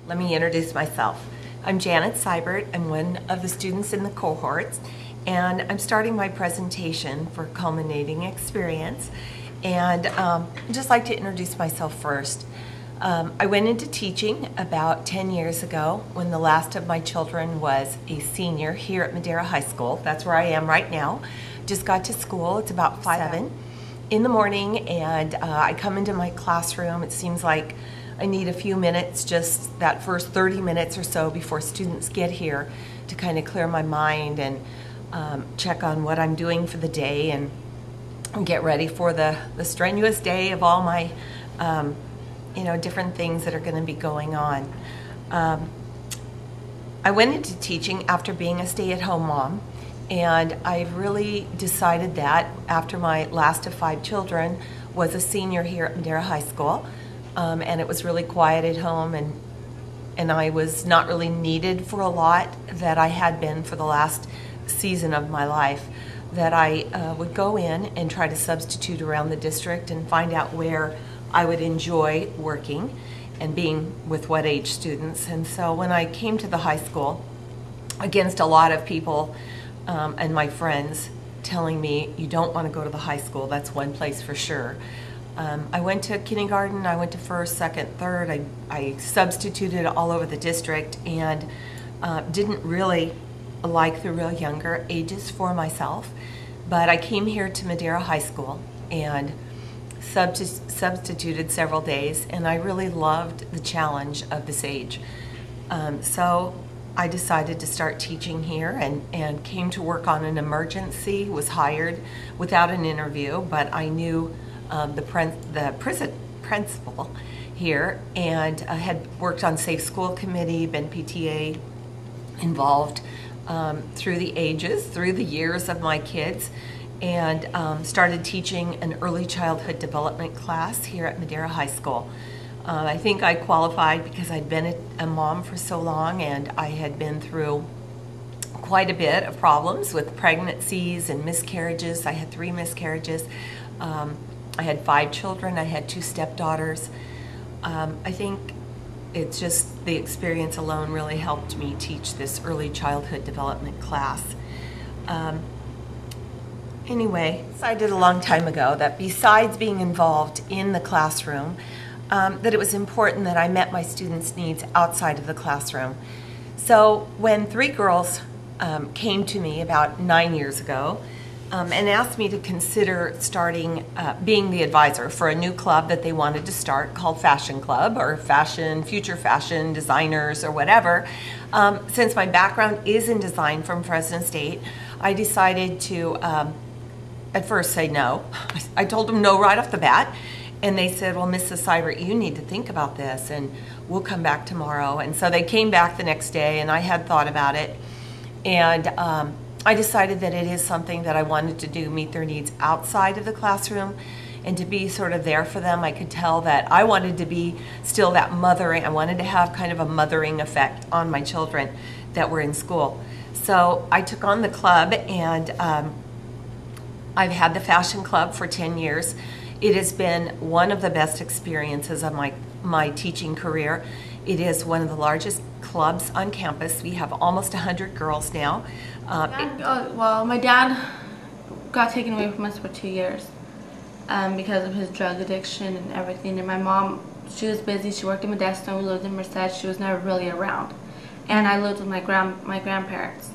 Let me introduce myself. I'm Janet Seibert. I'm one of the students in the cohorts, and I'm starting my presentation for Culminating Experience. And I'd just like to introduce myself first. I went into teaching about 10 years ago when the last of my children was a senior here at Madera High School. That's where I am right now. Just got to school. It's about 7 in the morning, and I come into my classroom. It seems like I need a few minutes, just that first 30 minutes or so before students get here, to kind of clear my mind and check on what I'm doing for the day and get ready for the strenuous day of all my different things that are going to be going on. I went into teaching after being a stay-at-home mom, and I really decided that after my last of 5 children was a senior here at Madera High School. And it was really quiet at home, and I was not really needed for a lot that I had been for the last season of my life, that I would go in and try to substitute around the district and find out where I would enjoy working and being with what age students. And so when I came to the high school, against a lot of people and my friends telling me, you don't want to go to the high school, that's one place for sure. I went to kindergarten, I went to first, second, third. I substituted all over the district and didn't really like the real younger ages for myself. But I came here to Madera High School and substituted several days, and I really loved the challenge of this age. So I decided to start teaching here and came to work on an emergency, was hired without an interview, but I knew the principal here, and had worked on Safe School Committee, been PTA involved through the ages, through the years of my kids, and started teaching an early childhood development class here at Madera High School. I think I qualified because I'd been a mom for so long, and I had been through quite a bit of problems with pregnancies and miscarriages. I had 3 miscarriages. I had 5 children. I had 2 stepdaughters. I think it's just the experience alone really helped me teach this early childhood development class. Anyway, I decided a long time ago that besides being involved in the classroom, that it was important that I met my students' needs outside of the classroom. So when 3 girls came to me about 9 years ago, and asked me to consider starting, being the advisor for a new club that they wanted to start called Fashion Club, or Future Fashion Designers, or whatever. Since my background is in design from Fresno State, I decided to at first say no. I told them no right off the bat, and they said, well, Mrs. Seibert, you need to think about this, and we'll come back tomorrow. And so they came back the next day, and I had thought about it, and I decided that it is something that I wanted to do, meet their needs outside of the classroom, and to be sort of there for them. I could tell that I wanted to be still that mothering. I wanted to have kind of a mothering effect on my children that were in school. So I took on the club, and I've had the Fashion Club for 10 years. It has been one of the best experiences of my teaching career. It is one of the largest clubs on campus. We have almost 100 girls now. Well, my dad got taken away from us for 2 years because of his drug addiction and everything. And my mom, she was busy. She worked in Modesto. We lived in Merced. She was never really around. And I lived with my grandparents.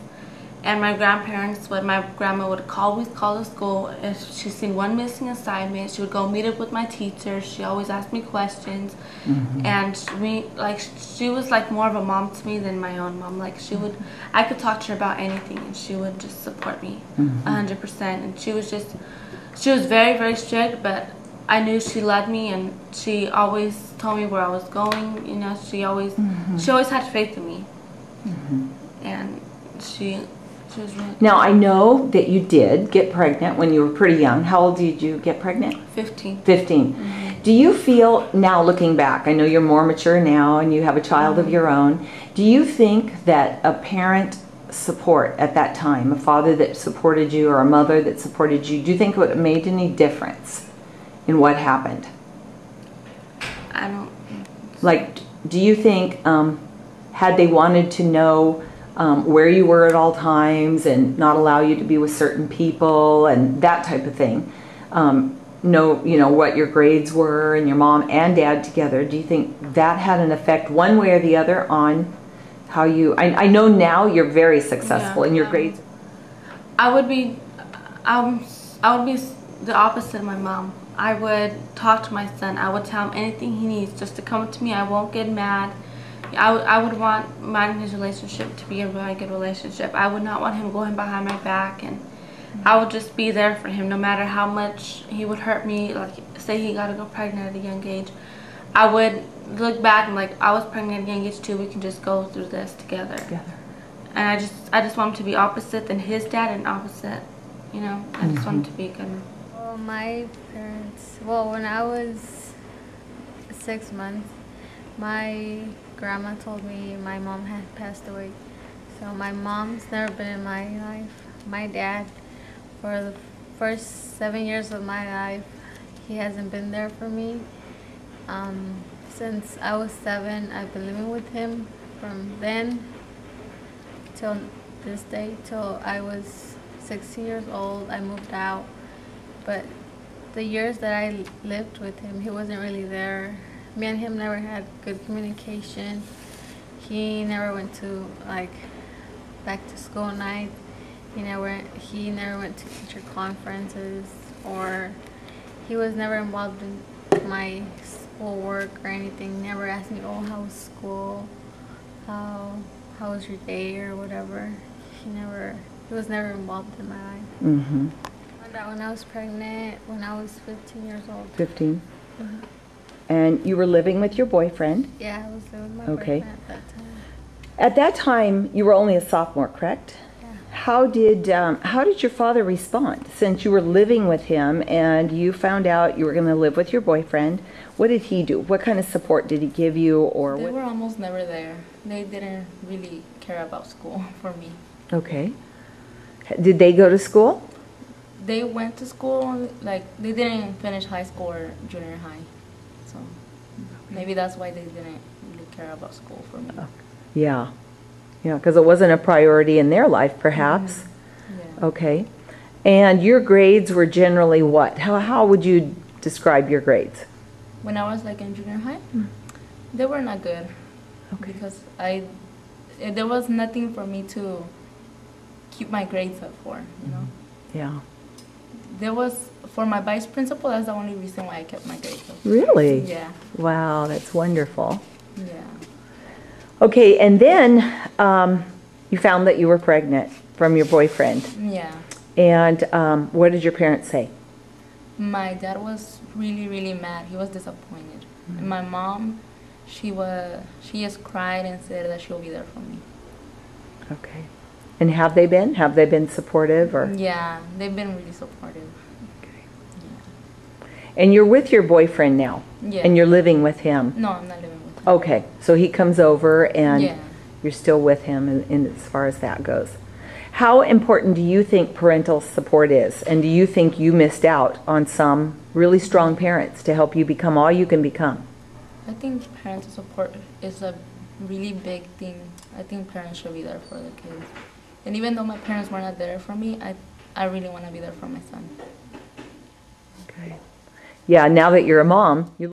And my grandparents, when my grandma would always call the school, if she's seen one missing assignment, she would go meet up with my teacher. She always asked me questions. And she was like more of a mom to me than my own mom. Like I could talk to her about anything, and she would just support me 100%. And she was very, very strict, but I knew she loved me, and she always told me where I was going. You know, she always had faith in me. And she was really... Now, I know that you did get pregnant when you were pretty young. How old did you get pregnant? 15. 15. Do you feel, now looking back, I know you're more mature now and you have a child of your own, do you think that a parent support at that time, a father that supported you or a mother that supported you, do you think it would have made any difference in what happened? I don't... Like, do you think, had they wanted to know where you were at all times and not allow you to be with certain people and that type of thing, know, you know, what your grades were and your mom and dad together, do you think that had an effect one way or the other on how you, I know now you're very successful in your grades. I would be the opposite of my mom. I would talk to my son. I would tell him anything he needs just to come to me. I won't get mad. I would want mine and his relationship to be a really good relationship. I would not want him going behind my back, and I would just be there for him no matter how much he would hurt me. Like, say he got to go pregnant at a young age, I would look back and like, I was pregnant at a young age too. We can just go through this together. And I just want him to be opposite than his dad and opposite. You know, I just want him to be good. Well, my parents, when I was 6 months, my grandma told me my mom had passed away. So my mom's never been in my life. My dad, for the first 7 years of my life, he hasn't been there for me. Since I was 7, I've been living with him from then till this day, till I was 16 years old. I moved out, but the years that I lived with him, he wasn't really there. Me and him never had good communication. He never went to like back to school night. He never went to teacher conferences, or he was never involved in my schoolwork or anything. Never asked me, oh, how was school? How was your day or whatever. He was never involved in my life. Mm-hmm. I found out when I was pregnant when I was 15 years old. 15? Mm-hmm. And you were living with your boyfriend? Yeah, I was living with my boyfriend at that time. At that time, you were only a sophomore, correct? Yeah. How did your father respond since you were living with him and you found out you were going to live with your boyfriend? What did he do? What kind of support did he give you? Or They what? were almost never there. They didn't really care about school for me. Okay. Did they go to school? They went to school, like, they didn't finish high school or junior high. So maybe that's why they didn't really care about school for me. Yeah. Yeah, because it wasn't a priority in their life, perhaps. Mm-hmm. Yeah. Okay. And your grades were generally what? How would you describe your grades? When I was like in junior high, they were not good. Okay. Because there was nothing for me to keep my grades up for, you know? Yeah. There was, for my vice principal, that's the only reason why I kept my grades up. Really? Yeah. Wow, that's wonderful. Yeah. Okay, and then you found that you were pregnant from your boyfriend. Yeah. And what did your parents say? My dad was really, really mad. He was disappointed. And my mom, she just cried and said that she'll be there for me. Okay. And have they been? Have they been supportive or? Yeah, they've been really supportive. Okay. Yeah. And you're with your boyfriend now? Yeah. And you're living with him? No, I'm not living with him. Okay, so he comes over and Yeah. you're still with him in as far as that goes. How important do you think parental support is? And do you think you missed out on some really strong parents to help you become all you can become? I think parental support is a really big thing. I think parents should be there for their kids. And even though my parents were not there for me, I really want to be there for my son. Okay. Yeah, now that you're a mom, you